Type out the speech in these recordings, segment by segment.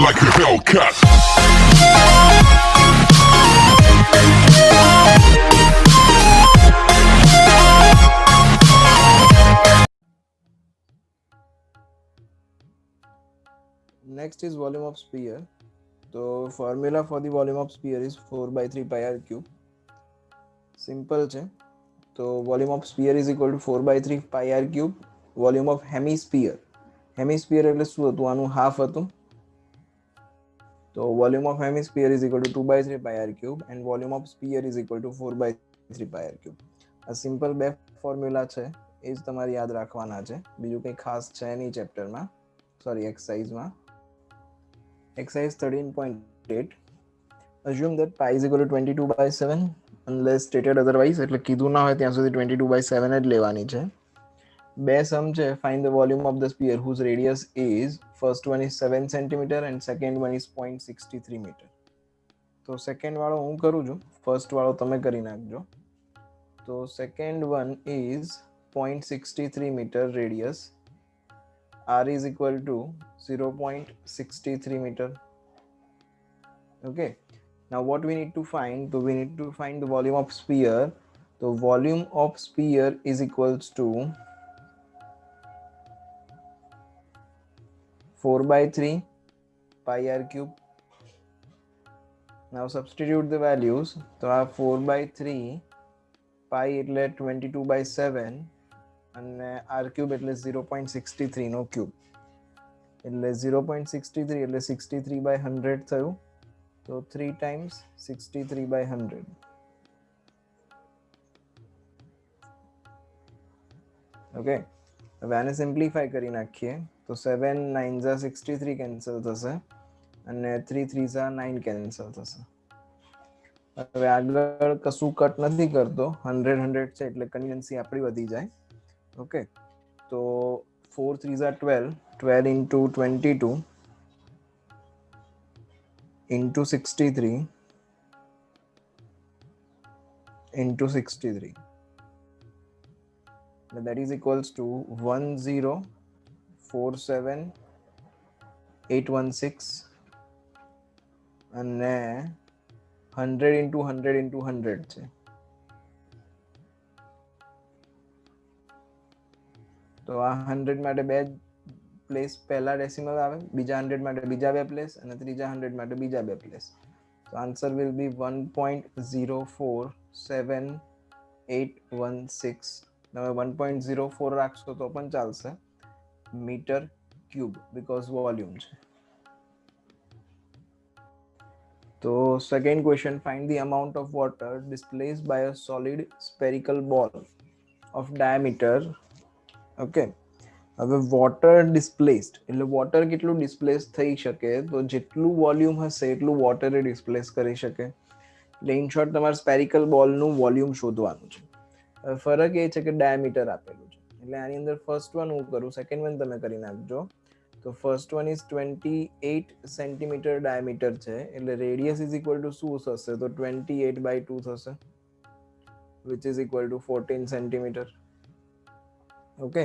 like a Hellcat. Next is volume of sphere. So formula for the volume of sphere is 4 by 3 pi r cube. Simple છે. તો volume of sphere is equal to 4 by 3 pi R cube. Volume of hemisphere, hemisphere એટલે શું હતું? આનું half હતું. તો volume of hemisphere is equal to 2 by 3 pi R cube and volume of sphere is equal to 4 by 3 pi R cube. આ simple બે formula છે, એ જ તમારે યાદ રાખવાના છે. બીજું કંઈ ખાસ છે નહીં ચેપ્ટરમાં, sorry એક્સરસાઇઝમાં. Exercise 13.8. Assume that pi is equal to 22 by 7 unless stated otherwise. એટલે કીધું ના હોય ત્યાં સુધી 22 by 7 જ લેવાની છે. બે સમ છે. Find the volume of the sphere whose radius is, first one is 7 cm and second one is 0.63 meter. તો સેકન્ડ વાળો હું કરું છું, ફર્સ્ટ વાળો તમે કરી નાખજો. તો second one is 0.63 meter radius. R is equal to 0.63 meter. Okay. Now what we need to find? So we need to find the volume of sphere. The volume of sphere is equals to 4 by 3 pi r cube. Now substitute the values. So our 4 by 3 pi એટલે 22 by 7 અને r cube એટલે 0.63 નો cube. એટલે 0.63 એટલે 63 by 100 થયું. તો 3 times 63 by 100. Okay, હવે આને simplify કરી નાખીએ તો 7 9 ઝા 63 કેન્સલ થશે અને 3 3 ઝા 9 કેન્સલ થશે. હવે આગળ કશું કટ નથી કરતો, 100 100 છે એટલે કન્વિન્સી આપણી વધી જાય. ઓકે, તો 4 3 Jha 12, 12 into 22 into 63 into 63. That is equals to 1047816 અને 100 into 100 into 100 છે. તો આ 100 માટે બે પ્લેસ પહેલા ડેસિમલ આવે, બીજા 100 માટે બીજા બે પ્લેસ અને ત્રીજા 100 માટે બીજા બે પ્લેસ. તો આન્સર વિલ બી 1.047816. તમે 1.04 રાખશો તો પણ ચાલશે, મીટર ક્યુબ, બીકોઝ વોલ્યુમ છે. તો second question, find the amount of water displaced by a solid spherical ball of diameter. Okay, હવે વોટર ડિસ્પ્લેસ્ડ એટલે વોટર કેટલું ડિસ્પ્લેસ થઈ શકે? તો જેટલું વોલ્યુમ હશે એટલું વોટર એ ડિસ્પ્લેસ કરી શકે. એટલે ઇન શોર્ટ તમારે સ્પેરિકલ બોલનું વોલ્યુમ શોધવાનું છે. ફરક એ છે કે ડાયામીટર આપેલું છે, એટલે આની અંદર ફર્સ્ટ વન હું કરું, સેકન્ડ વન તમે કરી નાખજો. તો first one is 28 centimetre diameter છે, એટલે રેડિયસ ઇઝ ઇક્વલ ટુ શું થશે? તો 28 by 2 થશે, which is equal two 14 centimetre. Okay,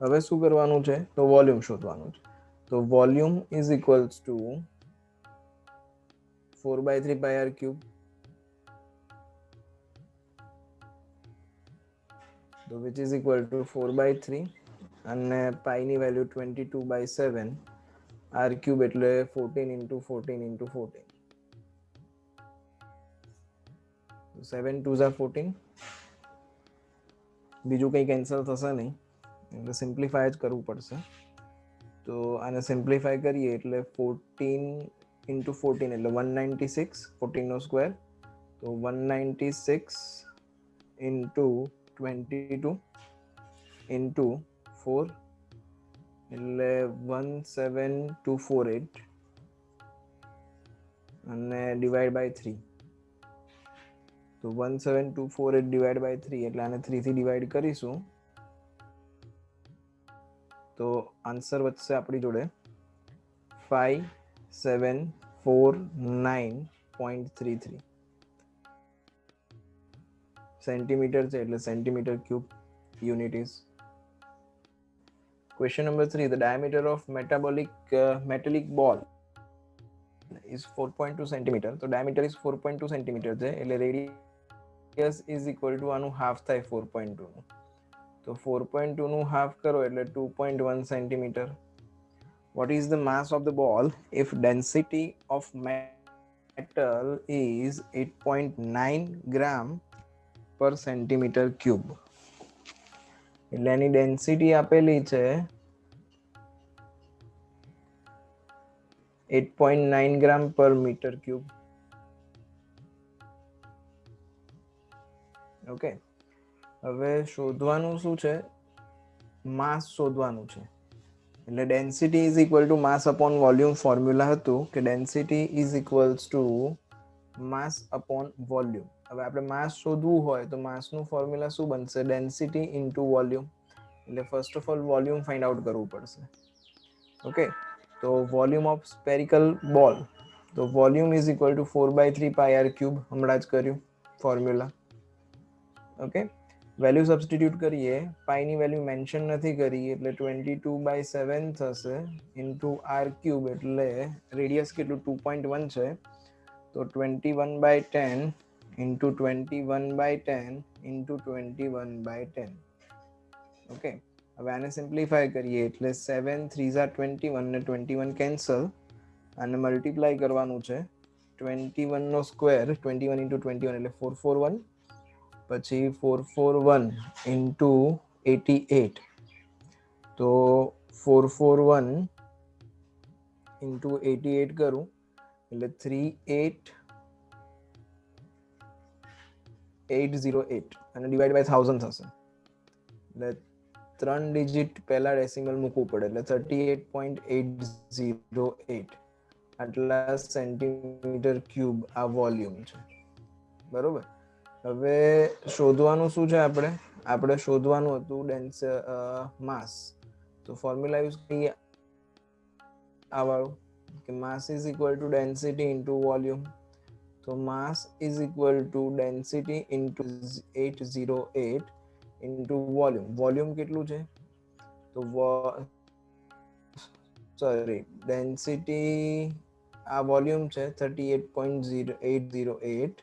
હવે શું કરવાનું છે? તો વોલ્યુમ શોધવાનું છે. તો volume is equals two 4 by 3 pi r cube. તો which is equal to 4 by 3 અને પાઈ ની વેલ્યુ 22 by 7, r cube એટલે 14 into 14 into 14. તો 7 2 ઝા 14, બીજું કંઈ કેન્સલ થશે નહીં એટલે સિમ્પ્લિફાય જ કરવું પડશે. તો આને સિમ્પ્લિફાય કરીએ એટલે 14 into 14 એટલે 196, 14 નો સ્ક્વેર. તો 196 into 22 into 4 એટલે 17248 અને ડિવાઈડ બાય 3. તો 17248 ડિવાઈડ બાય 3 એટલે આને 3 થી ડિવાઈડ કરીશું તો આન્સર વધશે આપણી જોડે 5749.33 સેન્ટીમીટર છે, એટલે centimetre cube unit is. Question number 3, the diameter of metallic ball is 4.2 centimetre, તો ડાયામીટર ઇઝ 4.2 સેન્ટીમીટર છે, એટલે રેડિયસ ઇઝ ઇક્વલ ટુ આનું હાફ થાય 4.2 નું. તો 4.2 નું હાફ કરો એટલે 2.1 centimetre. What is the mass of the ball if density of metal is 8.9 gram per centimeter cube? એટલે એની ડેન્સિટી આપેલી છે 8.9 ગ્રામ પર મીટર ક્યુબ. ઓકે, હવે શોધવાનું શું છે? માસ શોધવાનું છે. એટલે density is equal two mass upon volume formula હતું કે density is equals two mass upon volume. હવે આપણે માસ શોધવું હોય તો માસનું ફોર્મ્યુલા શું બનશે? Density into volume. એટલે first of all volume find out કરવું પડશે. ઓકે, તો વોલ્યુમ ઓફ સ્પેરિકલ બોલ, તો volume is equal to 4/3 pi R cube. હમણાં જ કર્યું ફોર્મ્યુલા. ઓકે, વેલ્યુ સબસ્ટિટ્યુટ કરીએ. પાઈની વેલ્યુ મેન્શન નથી કરી એટલે 22/7 થશે ઇન્ટુ આર ક્યુબ, એટલે રેડિયસ કેટલું 2.1 છે, તો 21/10 ઇન્ટુ 21/10 ઇન્ટુ 21/10. ઓકે, હવે આને સિમ્પ્લિફાય કરીએ એટલે 7 3 21 ને 21 કેન્સલ, અને મલ્ટીપ્લાય કરવાનું છે 21 નો સ્ક્વેર, 21 ઇન્ટુ 21 એટલે 441, પછી 441 ઇન્ટુ 88, તો 441 ઇન્ટુ 88 કરું એટલે 38808 અને ડિવાઈડ બાય 1000 થશે. એટલે 3 ડિજિટ પહેલા ડેસિમલ મૂકવું પડે એટલે 38.808 આટલા સેન્ટીમીટર ક્યુબ આ વોલ્યુમ છે. બરોબર, હવે શોધવાનું શું છે? આપણે શોધવાનું હતું માસ. તો ફોર્મ્યુલા યુઝ કરીએ આ વાળું કે mass is equal to density into volume. તો mass is equal to density into 808 into volume. Volume કેટલું છે? તો સોરી, ડેન્સિટી આ વોલ્યુમ છે 38.0808,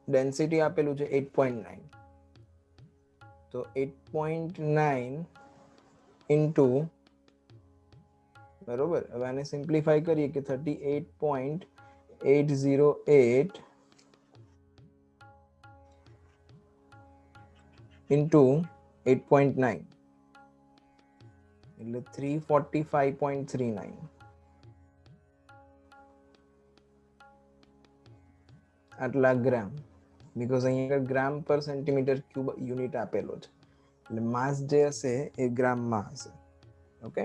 ડેન્સિટી આપેલું છે 8.9, તો 8.9 ઇન્ટુ, બરોબર, હવે આને સિમ્પ્લિફાય કરીએ કે 38.808 ઇન્ટુ 8.9 એટલે 345.39 આટલા ગ્રામ. બીકોઝ અહીંયા ગ્રામ પર સેન્ટીમીટર ક્યુબ યુનિટ આપેલો છે, એટલે માસ જે હશે એ ગ્રામમાં હશે. ઓકે,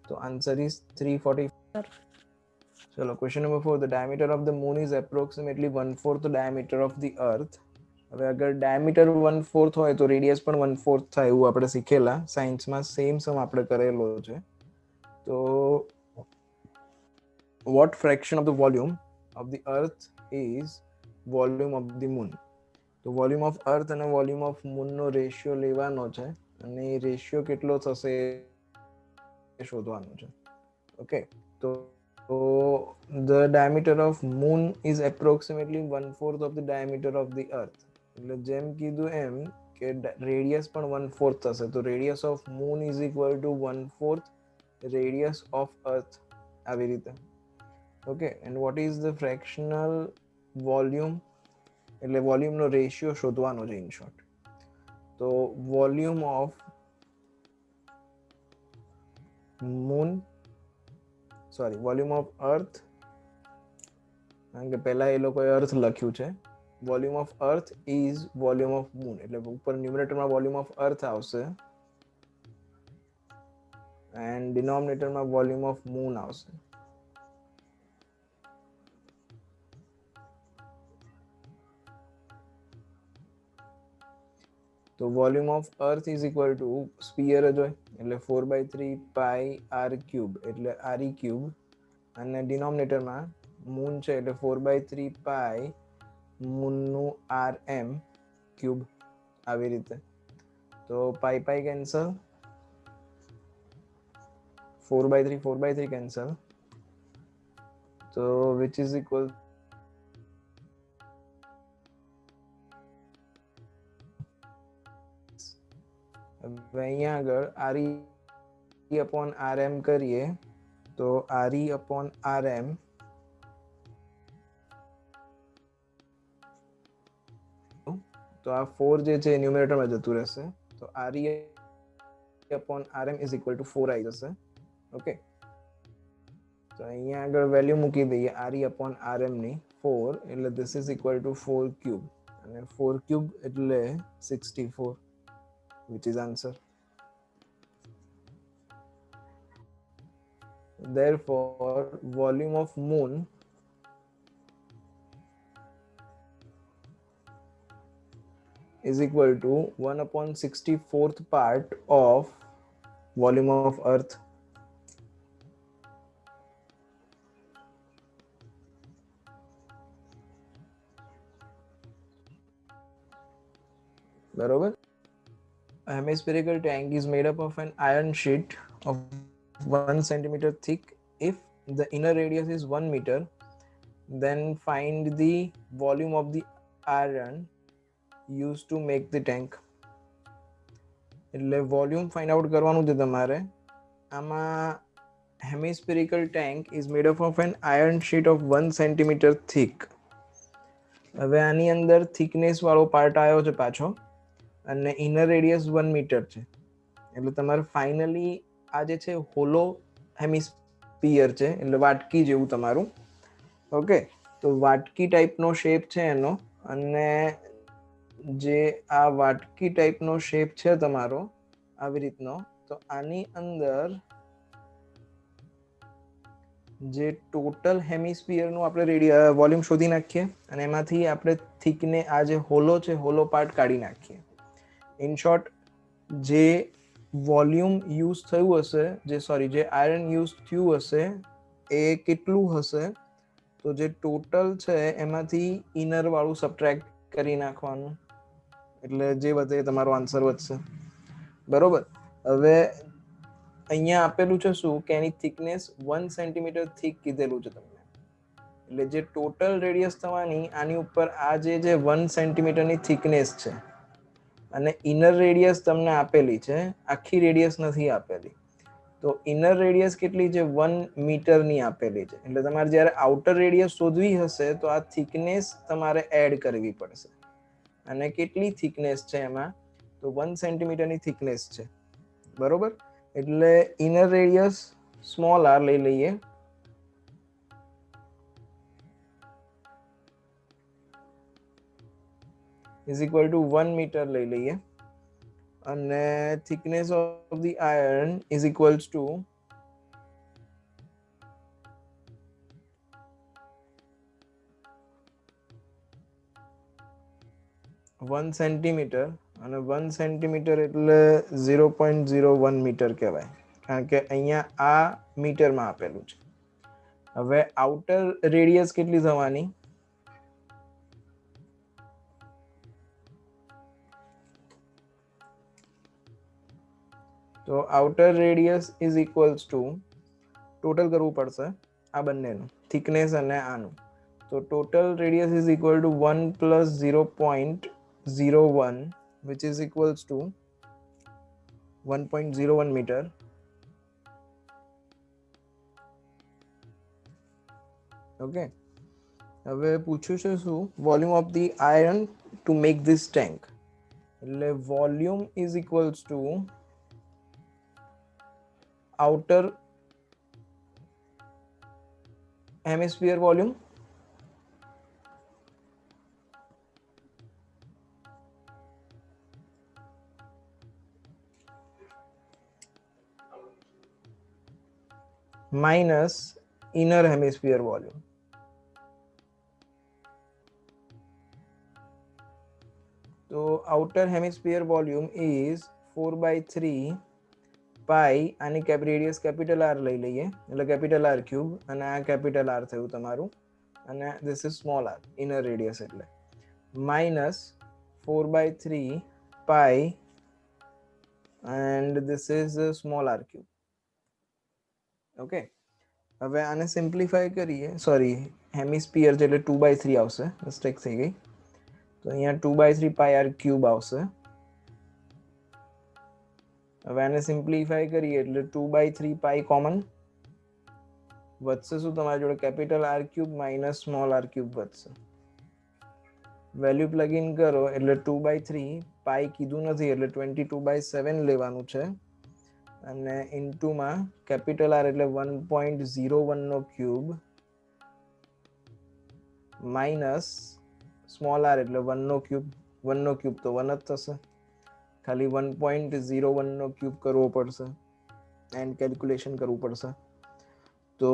તો આન્સર ઇઝ 340. ચલો, question number 4. The diameter of the moon is approximately 1/4 the diameter of the earth. હવે અગર ડાયામીટર 1/4 હોય તો રેડિયસ પણ 1/4 થાય, એવું આપણે શીખેલા સાયન્સમાં. સેમ આપણે કરેલો છે. તો what fraction of the volume of the earth is volume of the moon? તો વોલ્યુમ ઓફ અર્થ અને વોલ્યુમ ઓફ મૂન નો રેશિયો લેવાનો છે, અને એ રેશિયો કેટલો થશે એ શોધવાનું છે. ઓકે, તો the diameter of moon is approximately 1/4 of the diameter of the earth. એટલે જેમ કીધું એમ કે રેડિયસ પણ 1/4 થશે, તો radius of moon is equal to 1/4 radius of earth, આવી રીતે. Okay, and what is the fractional volume? એટલે વોલ્યુમનો રેશિયો શોધવાનો છે ઇન શોર્ટ. તો volume of moon, sorry, volume of earth, કારણ કે પહેલા એ લોકોએ અર્થ લખ્યું છે. Volume of earth is volume of moon, એટલે ઉપર ન્યુમરેટરમાં વોલ્યુમ ઓફ અર્થ આવશે એન્ડ ડિનોમિનેટરમાં વોલ્યુમ ઓફ મૂન આવશે. તો volume of earth is equal two sphere જ હોય એટલે 4/3 પાઈ આર ક્યુબ, એટલે આર ક્યુબ, અને ડિનોમિનેટરમાં મૂન છે એટલે 4/3 પાઈ મૂનનું આર એમ ક્યુબ, આવી રીતે. તો પાઈ pi cancel, 4 by 3 cancel, so which is equal હવે અહીંયા આગળ RE upon RM કરીએ તો RE upon RM તો આ 4 જે છે ન્યુમરેટરમાં જતું રહેશે તો RE upon RM is equal to 4 આવી જશે. ઓકે, તો અહીંયા આગળ વેલ્યુ મૂકી દઈએ RE upon RM ની 4 એટલે this is equal to 4 cube અને 4 cube એટલે 64 which is answer. Therefore volume of moon is equal to 1 upon 64th part of volume of earth. બરોબર. A hemispherical tank is made up of an iron sheet of 1 centimeter thick. If the inner radius is 1 meter, then find the volume of the iron used to make the tank. એટલે volume find out કરવાનું છે તમારે. આમાં hemispherical tank is made up of an iron sheet of 1 centimeter thick. હવે આની અંદર thickness વાળો part આવ્યો છે પાછો અને ઇનર રેડિયસ 1 મીટર છે એટલે તમારે ફાઇનલી આ જે છે હોલો હેમિસ્ફિયર છે એટલે વાટકી જેવું તમારું. ઓકે, તો વાટકી ટાઈપનો શેપ છે એનો અને જે આ વાટકી ટાઈપનો શેપ છે તમારો આવી રીતનો, તો આની અંદર જે ટોટલ હેમિસ્ફિયરનું આપણે વોલ્યુમ શોધી નાખીએ અને એમાંથી આપણે થિકને આ જે હોલો છે હોલો પાર્ટ કાઢી નાખીએ. ઇન શોર્ટ જે વોલ્યુમ યુઝ થયું હશે જે આયરન યુઝ થયું હશે એ કેટલું હશે, તો જે ટોટલ છે એમાંથી ઇનર વાળું સબટ્રેક્ટ કરી નાખવાનું એટલે જે વધે તમારો આન્સર વધશે. બરોબર. હવે અહીંયા આપેલું છે શું કે એની થિકનેસ 1 સેન્ટીમીટર થીક કીધેલું છે તમને એટલે જે ટોટલ રેડિયસ થવાની આની ઉપર આ જે 1 સેન્ટીમીટરની થિકનેસ છે અને ઇનર રેડિયસ તમને આપેલી છે, આખી રેડિયસ નથી આપેલી. તો ઇનર રેડિયસ કેટલી છે 1 મીટરની આપેલી છે એટલે તમારે જ્યારે આઉટર રેડિયસ શોધવી હશે તો આ થિકનેસ તમારે એડ કરવી પડશે. અને કેટલી થિકનેસ છે એમાં તો 1 સેન્ટીમીટરની થિકનેસ છે. બરોબર, એટલે ઇનર રેડિયસ સ્મોલ આર લઈ લઈએ is equal to 1 મીટર લઈ લઈએ અને thickness of the iron is equals to 1 centimetre અને 1 સેન્ટીમીટર એટલે 0.01 મીટર કહેવાય કારણ કે અહીંયા આ મીટરમાં આપેલું છે. હવે આઉટર રેડિયસ કેટલી થવાની તો outer radius is equals to total કરવું પડશે આ બંનેનું થિકનેસ અને આનું. તો total radius is equal to 1 plus 0.01 which is equals to 1.01 meter. ઓકે, હવે પૂછ્યું છે શું volume of the iron to make this tank એટલે volume is equals to outer hemisphere volume minus inner hemisphere volume. So outer hemisphere volume is 4/3 પાઈ આની radius capital R લઈ લઈએ એટલે કેપિટલ આર ક્યુબ અને આ કેપિટલ આર થયું તમારું અને this is small R inner radius એટલે minus 4/3 pi and this is small R cube. Okay, હવે આને સિમ્પ્લિફાય કરીએ, સોરી હેમિસ્ફિયર છે એટલે 2/3 આવશે, મિસ્ટેક થઈ ગઈ. તો અહીંયા 2/3 પાઈ આર ક્યુબ આવશે. હવે આને સિમ્પ્લિફાય કરીએ એટલે 2/3 પાઈ કોમન વધશે. શું તમારી જોડે? Capital r cube minus small R cube વધશે. વેલ્યુ પ્લગ ઇન કરો એટલે 2/3 પાઈ કીધું નથી એટલે 22/7 લેવાનું છે, અને ઇન્ટુમાં કેપિટલ આર એટલે 1.01 નો ક્યુબ માઇનસ સ્મોલ આર એટલે 1 નો ક્યુબ. 1 નો ક્યુબ તો 1 જ થશે, ખાલી 1.01 નો ક્યુબ કરવો પડશે એન્ડ કેલ્ક્યુલેશન કરવું પડશે. તો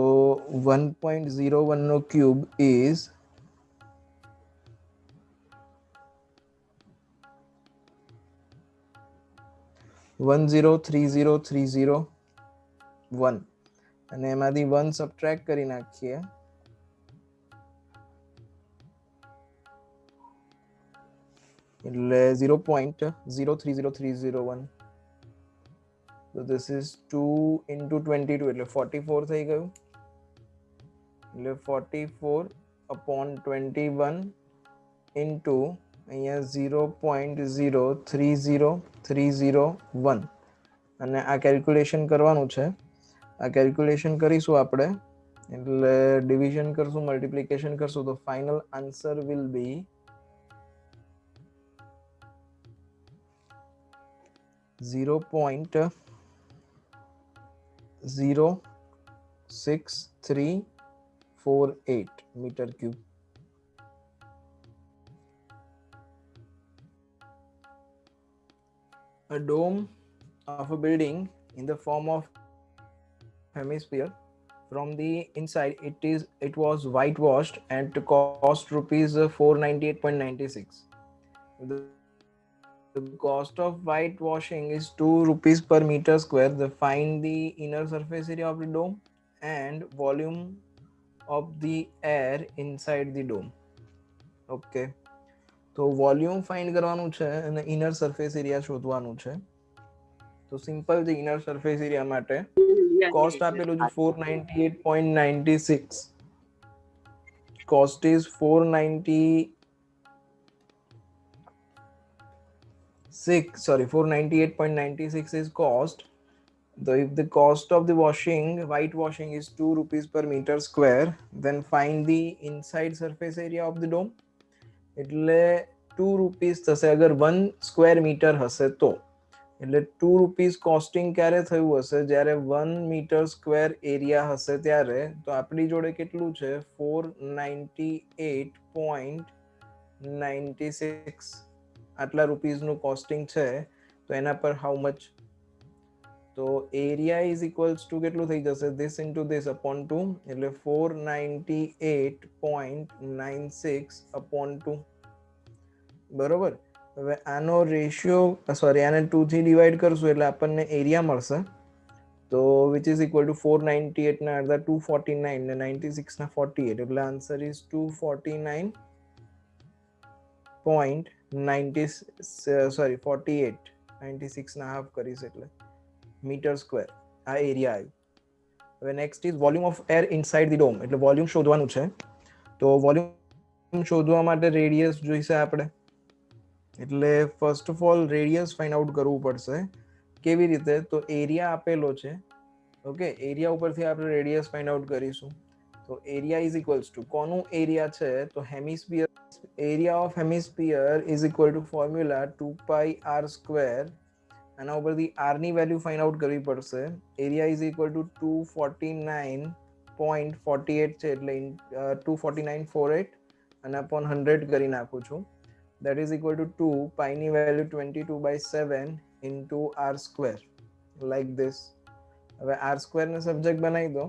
1.01 નો ક્યુબ ઇઝ 1030,301, અને એમાંથી 1 સબટ્રેક્ટ કરી નાખીએ એટલે 0.030301. So this is 2 into 22 એટલે 44 થઈ ગયું. એટલે 44/21 into અહીંયા 0.030301, અને આ કેલ્ક્યુલેશન કરવાનું છે. આ કેલ્ક્યુલેશન કરીશું આપણે એટલે ડિવિઝન કરશું, મલ્ટિપ્લિકેશન કરશું, તો final answer will B 0.06348 meter cube. A dome of a building in the form of hemisphere. From the inside, it was whitewashed and cost rupees 498.96. The cost of whitewashing is 2 rupees per meter square. Find the inner surface area of the dome and volume of the air inside the dome. Okay, તો volume find કરવાનું છે અને inner surface area શોધવાનું છે. તો simple છે. Inner surface area માટે cost આપેલું છે 498.96. Cost is 498.96 is cost. So if the cost of the whitewashing is 2 rupees per meter square, then find the inside surface area of the dome. એટલે 2 rupees થશે અગર 1 square metre હશે તો. એટલે 2 rupees costing ક્યારે થયું હશે? જ્યારે 1 મીટર સ્ક્વેર એરિયા હશે ત્યારે. તો આપણી જોડે કેટલું છે? 498.96 આટલા રૂપીસનું કોસ્ટિંગ છે. તો એના પર હાઉ મચ? તો એરિયા ઇઝ ઇક્વલ્સ ટુ કેટલું થઈ જશે? ધીસ ઇન્ટુ ધીસ અપોન 2 એટલે 498.96/2. બરોબર. હવે આનો રેશિયો, સોરી આને 2 થી ડિવાઈડ કરશું એટલે આપણને એરિયા મળશે. તો વિચ ઇઝ ઇક્વલ ટુ 498 ના અડધા 249 ને 96 ના 48, એટલે આન્સર ઇઝ 249.90 96 ના હાફ કરીશ એટલે મીટર સ્ક્વેર આ એરિયા આવ્યું. હવે next is volume of air inside the dome. એટલે વોલ્યુમ શોધવાનું છે. તો વોલ્યુમ શોધવા માટે રેડિયસ જોઈશે આપણે. એટલે first of all radius find out કરવું પડશે. કેવી રીતે? તો એરિયા આપેલો છે. ઓકે, એરિયા ઉપરથી આપણે રેડિયસ ફાઇન્ડ આઉટ કરીશું. તો એરિયા ઇઝ ઇક્વલ્સ ટુ કોનું એરિયા છે? તો hemisphere. Area of hemisphere is equal two formula 2πr². આના ઉપરથી આર ની વેલ્યુ ફાઇન્ડ આઉટ કરવી પડશે. એરિયા ઇઝ ઇક્વલ ટુ 249.48 છે એટલે 249.48 અને અપોન 100 કરી નાખું છું. That is equal to 2 pi ની value 22/7 into r², like this. હવે r² ને સબ્જેક્ટ બનાવી દો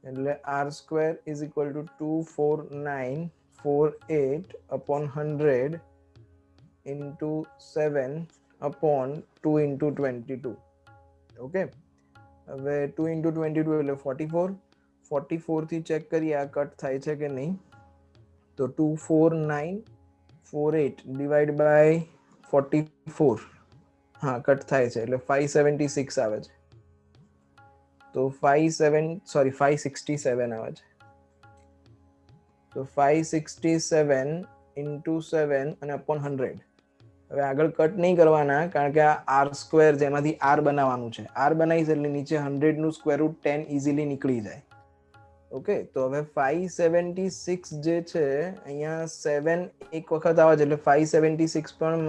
એટલે r² is equal to 24948/100 into 7/2 into 22. Okay, હવે 2 into 22 એટલે 44. 44 થી ચેક કરીએ આ કટ થાય છે કે નહીં. તો 24948 ડિવાઈડ બાય 44, હા કટ થાય છે એટલે 576 આવે છે. તો 567 આવે છે. તો 567 into 7 અને upon 100. હવે આગળ કટ નહીં કરવાના કારણ કે આ આર સ્ક્વેર જેમાંથી આર બનાવવાનું છે. આર બનાવીશ એટલે નીચે 100 નું સ્ક્વેર રૂટ 10 ઇઝીલી નીકળી જાય. ઓકે, તો હવે 576 જે છે અહીંયા 7 એક વખત આવે છે એટલે 576 પણ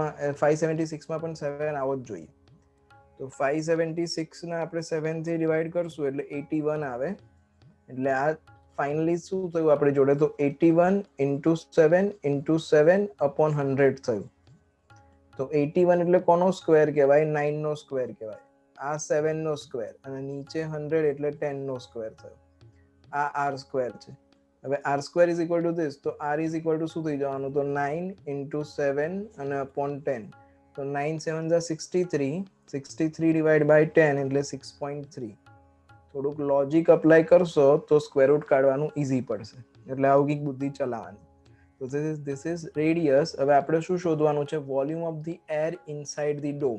576 માં પણ 7 આવવો જ જોઈએ. તો 576 ને આપણે 7 થી ડિવાઈડ કરશું એટલે 81 આવે. એટલે આ ફાઇનલી શું થયું આપણી જોડે? તો 81 into 7 into 7 upon 100 થયું. તો 81 એટલે કોનો સ્ક્વેર કહેવાય? 9 નો સ્ક્વેર કહેવાય. આ 7 નો સ્ક્વેર અને નીચે 100 એટલે 10 નો સ્ક્વેર થયો. આ આર સ્ક્વેર છે. હવે r square is equal to this, તો આર ઇઝ ઇક્વલ ટુ શું થઈ જવાનું? તો 9 into 7 અને upon 10. તો 9 7 જા 63, 63 ડિવાઈડ બાય 10 એટલે 6.3. થોડુંક લોજિક અપ્લાય કરશો તો સ્ક્વેર રૂટ કાઢવાનું ઈઝી પડશે. એટલે આવું કંઈક બુદ્ધિ ચલાવવાની. તો this is radius. હવે આપણે શું શોધવાનું છે? Volume of the air inside the dome.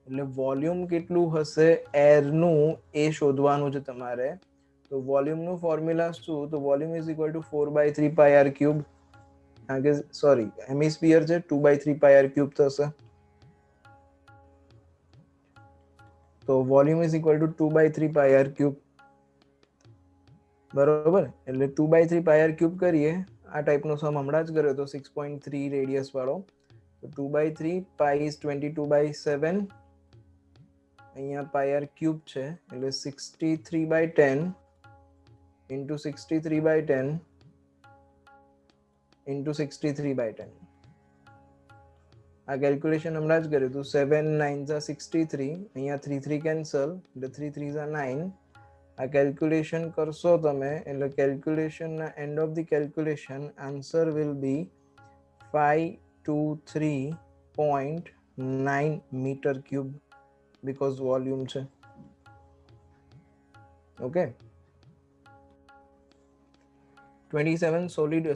એટલે વોલ્યુમ કેટલું હશે એરનું એ શોધવાનું છે તમારે. તો વોલ્યુમનું ફોર્મ્યુલા શું? તો volume is equal to 4/3 pi R cube. કારણ કે સોરી હેમિસ્ફિયર છે 2/3 પાઈ આર ક્યુબ થશે. તો volume is equal to 2/3 pi R cube. બરોબર, એટલે 2/3 પાઈ આર ક્યુબ કરીએ. આ ટાઈપનો સમ હમણાં જ કર્યો તો 6.3 રેડિયસ વાળો. તો 2/3 પાઈ ઇઝ 22/7. અહીંયા પાઈ આર ક્યુબ છે એટલે 63/10 into 63/10 into 63/10. આ કેલ્ક્યુલેશન હમણાં જ કર્યું હતું. 7 9 જા 63, અહીંયા 3 3 કેન્સલ એટલે 3 3 જા 9. આ કેલ્ક્યુલેશન કરશો તમે એટલે કેલ્ક્યુલેશનના end of the calculation answer will be 523.9 metre cube because volume છે. Okay, 27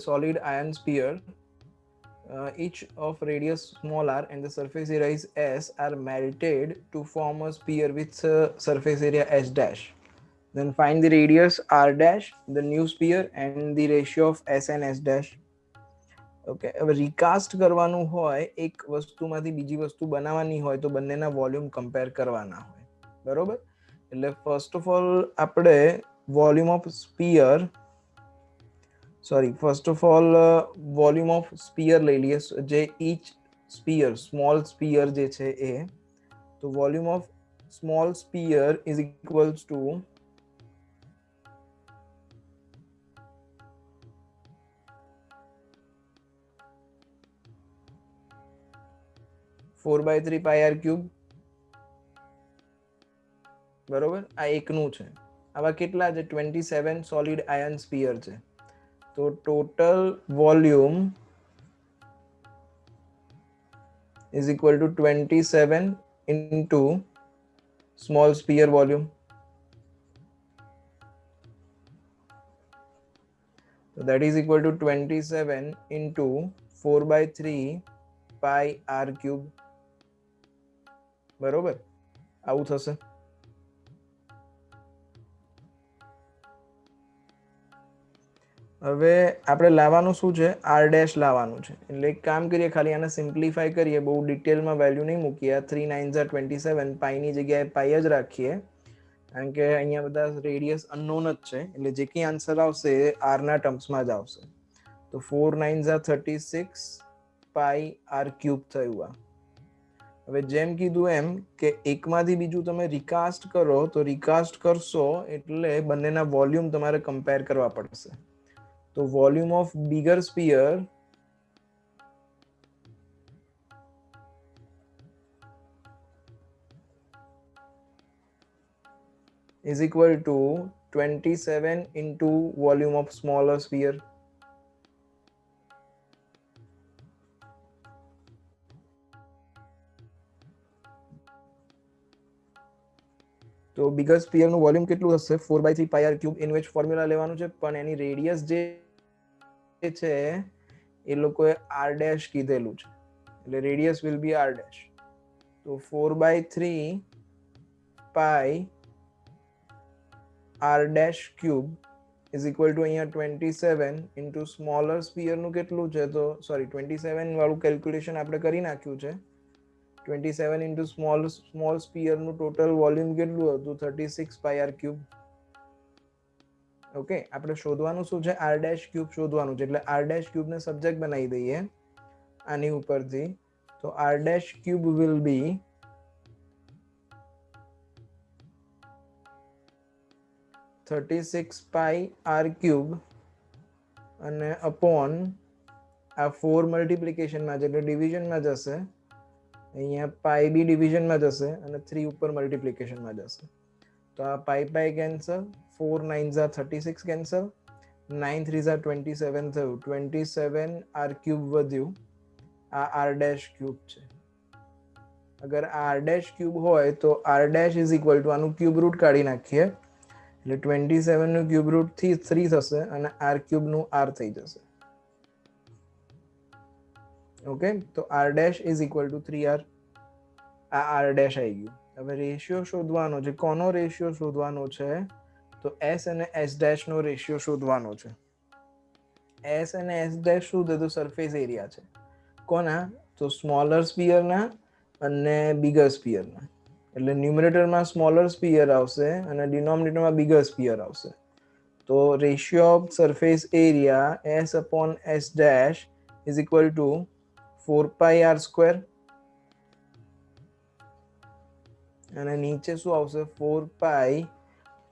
solid iron sphere, each of radius small r and the surface area is s, are melted to form a sphere with surface area s dash. Then find the radius r dash, the new sphere, and the ratio of s and s dash. Okay, હવે recast કરવાનું હોય, એક વસ્તુમાંથી બીજી વસ્તુ બનાવવાની હોય તો બંનેના વોલ્યુમ કમ્પેર કરવાના હોય. બરોબર, એટલે ફર્સ્ટ ઓફ ઓલ આપણે વોલ્યુમ ઓફ સ્પીયર વોલ્યુમ ઓફ સ્પીયર લઈ લઈએ, જે ઈચ સ્પીયર સ્મોલ સ્પીયર જે છે એ. તો volume of small sphere is equals to 4/3 pi R cube. બરોબર, આ એકનું છે. આવા કેટલા છે? 27 સોલિડ આયન સ્પીયર છે. તો total volume is equal to 27 into small sphere volume. So that is equal to 27 into 4/3 pi r cube. બરોબર, આવું થશે. હવે આપણે લાવવાનું શું છે? આર ડેશ લાવવાનું છે. એટલે એક કામ કરીએ, ખાલી આને સિમ્પ્લિફાય કરીએ, બહુ ડિટેલમાં વેલ્યુ નહીં મૂકીએ. 3 9 જા 27, પાઈની જગ્યાએ પાઈ જ રાખીએ કારણ કે અહીંયા બધા રેડિયસ અનનોન જ છે. એટલે જે કંઈ આન્સર આવશે એ આરના ટર્મ્સમાં જ આવશે. તો 4 9 જા 36 પાઈ આર ક્યુબ થયું આ. હવે જેમ કીધું એમ કે એકમાંથી બીજું તમે રિકાસ્ટ કરો તો રિકાસ્ટ કરશો એટલે બંનેના વોલ્યુમ તમારે કમ્પેર કરવા પડશે. તો volume of bigger sphere is equal to 27 into volume of smaller sphere. તો બિગર સ્ફિયર નું વોલ્યુમ કેટલું હશે? 4/3 pi R cube. In which formula લેવાનું છે, પણ એની રેડિયસ જે છે એ લોકોએ આર ડેશ કીધેલું છે, એટલે radius will be r dash. તો 4/3 પાઈ r dash cube is equal to અહીંયા 27 into smaller sphere નું કેટલું છે તો સોરી 27 વાળું કેલ્ક્યુલેશન આપણે કરી નાખ્યું છે 27 into small sphere નું ટોટલ વોલ્યુમ કેટલું હતું 36 pi r cube ઓકે આપણે શોધવાનું શું છે r dash cube શોધવાનું છે એટલે r dash cube ને સબ્જેક્ટ બનાવી દઈએ આની ઉપરથી તો r dash cube will be 36 pi r cube અને upon આ 4 મલ્ટીપ્લિકેશનમાં છે એટલે ડિવિઝનમાં જશે અહીંયા પાઈ બી ડિવિઝનમાં જશે અને 3 ઉપર મલ્ટીપ્લિકેશનમાં જશે તો આ pi pi cancel 4 9s are 36 cancel 9 3s are 27 થયું 27 r ક્યુબ વધ્યું આ r ડેશ ક્યુબ છે અગર r ડેશ ક્યુબ હોય તો r dash is equal two આનું ક્યુબ રૂટ કાઢી નાખીએ એટલે 27 નું ક્યુબ રૂટ થી 3 થશે અને r ક્યુબ નું r થઈ જશે ઓકે તો r dash is equal two 3r આ r ડેશ આવી ગયું હવે રેશિયો શોધવાનો છે કોનો રેશિયો શોધવાનો છે તો s અને s ડેશ નો રેશિયો શોધવાનો છે s અને s ડેશ શું છે તો સરફેસ એરિયા છે કોના તો સ્મોલર સ્ફિયર ના અને બિગર સ્ફિયર ના એટલે ન્યુમરેટર માં સ્મોલર સ્ફિયર આવશે અને ડિનોમિનેટર માં બિગર સ્ફિયર આવશે તો ratio of surface area s upon s dash is equal to 4 pi r square અને નીચે શું આવશે 4 pi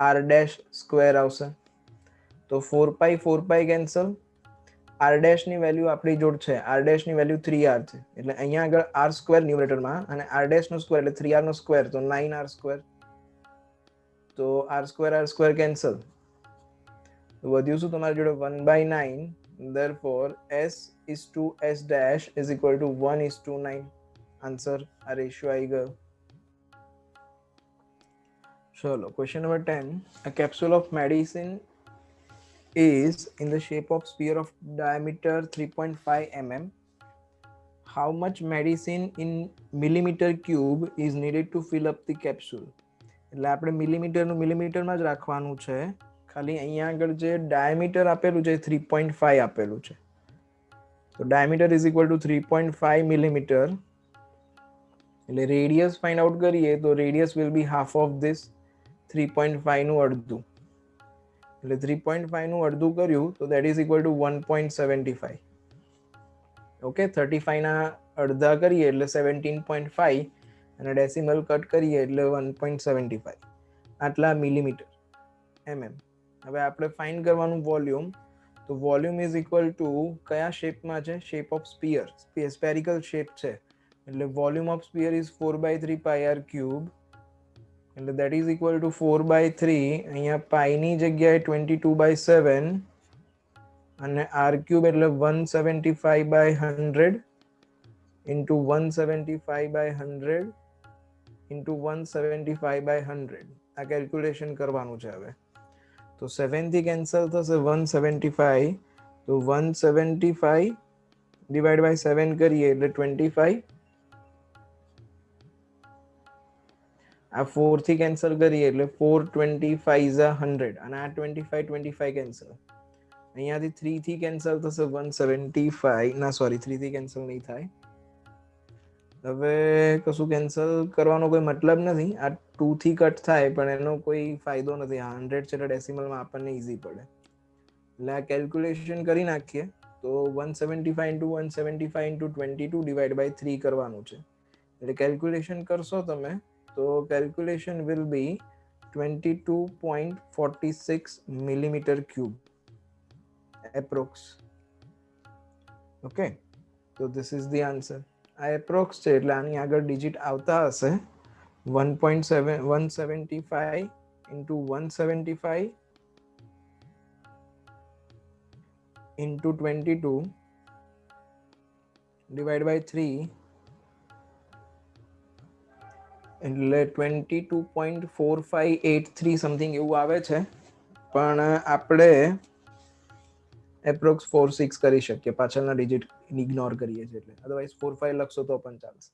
r dash square આવશે તો 4 pi કેન્સલ r dash ની વેલ્યુ આપણી જોડ છે r dash ની વેલ્યુ 3r છે એટલે અહીંયા આગળ r સ્ક્વેર ન્યુમરેટર માં અને r dash નો સ્ક્વેર એટલે 3r નો સ્ક્વેર તો 9r સ્ક્વેર તો r સ્ક્વેર કેન્સલ તો વધ્યું શું તમારી જોડે 1/9 therefore s is to s dash is equal to 1:9 answer આ રેશિયો આવી ગયો ચલો question number 10 a capsule of medicine is in the shape of sphere of diameter 3.5 mm. How much medicine in millimeter cube is needed to fill up the capsule? એટલે આપણે મિલીમીટરનું મિલીમીટરમાં જ રાખવાનું છે ખાલી અહીંયા આગળ જે ડાયામીટર આપેલું છે 3.5 આપેલું છે તો diameter is equal two 3.5 millimetre એટલે રેડિયસ ફાઇન્ડ આઉટ કરીએ તો radius will B half of this 3.5 નું અડધું એટલે 3.5 નું અડધું કર્યું તો that is equal to 1.75 okay 35 ના અડધા કરીએ એટલે 17.5 અને ડેસિમલ કટ કરીએ એટલે 1.75 આટલા મિલીમીટર mm હવે આપણે ફાઇન્ડ કરવાનું વોલ્યુમ તો વોલ્યુમ ઇઝ ઇક્વલ ટુ કયા શેપમાં છે shape of sphere spherical shape છે એટલે volume of sphere is 4/3 pi r cube એટલે that is equal to 4/3 અહીંયા પાઈ ની જગ્યાએ 22/7 અને r cube એટલે 175/100 into 175/100 into 175/100 આ કેલ્ક્યુલેશન કરવાનું છે હવે તો 7 થી કેન્સલ થશે 175 તો 175 ડિવાઇડ બાય 7 કરીએ એટલે 25 આ 4 થી કેન્સલ કરીએ એટલે 425 is 100 અને આ 25 કેન્સલ અહીંયાથી 3 થી કેન્સલ થશે 175 ના સોરી 3 થી કેન્સલ નહીં થાય હવે કશું કેન્સલ કરવાનો કોઈ મતલબ નથી આ 2 થી કટ થાય પણ એનો કોઈ ફાયદો નથી આ 100 છે એટલે ડેસિમલમાં આપણને ઈઝી પડે એટલે આ કેલ્ક્યુલેશન કરી નાખીએ તો 175 into 175 into 22 ડિવાઇડ બાય 3 કરવાનું છે એટલે કેલ્ક્યુલેશન કરશો તમે તો calculation will be 22.46 millimeter cube approx okay so this is the answer આ approx છે એટલે આની આગળ ડિજિટ આવતા હશે 175 into 175 into 22 divided by 3 એટલે 22.4583 સમથિંગ એવું આવે છે પણ આપણે એપ્રોક્સ 46 કરી શકીએ પાછળના ડિજિટ ઇગ્નોર કરીએ છીએ એટલે અધરવાઇઝ 45 લખશો તો પણ ચાલશે